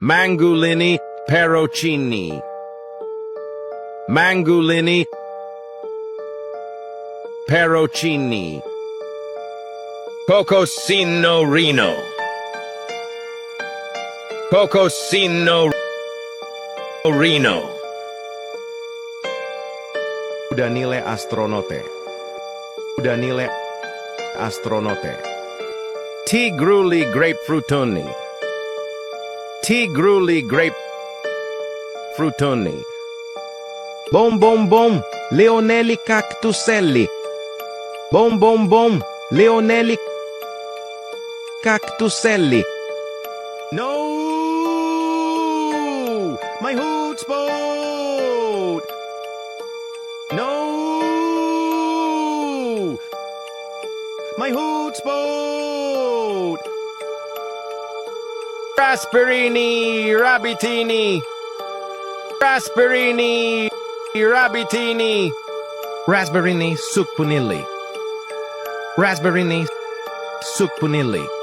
Mangulini Peroncini. Mangulini Peroncini. Cocosino Reno. Cocosino Reno. Danile astronote. Danile astronote. Tigruli grapefruitoni. Tigruli grapefruitoni. Bom bom bom, Leonelli cactuselli. Bom bom bom, Leonelli cactuselli. No! My hoot's boat! No! My hoot's boat! Rasperini, rabbitini. Rasperini, rabbitini. Rasperini, sucpunilli. Rasperini, sucpunilli.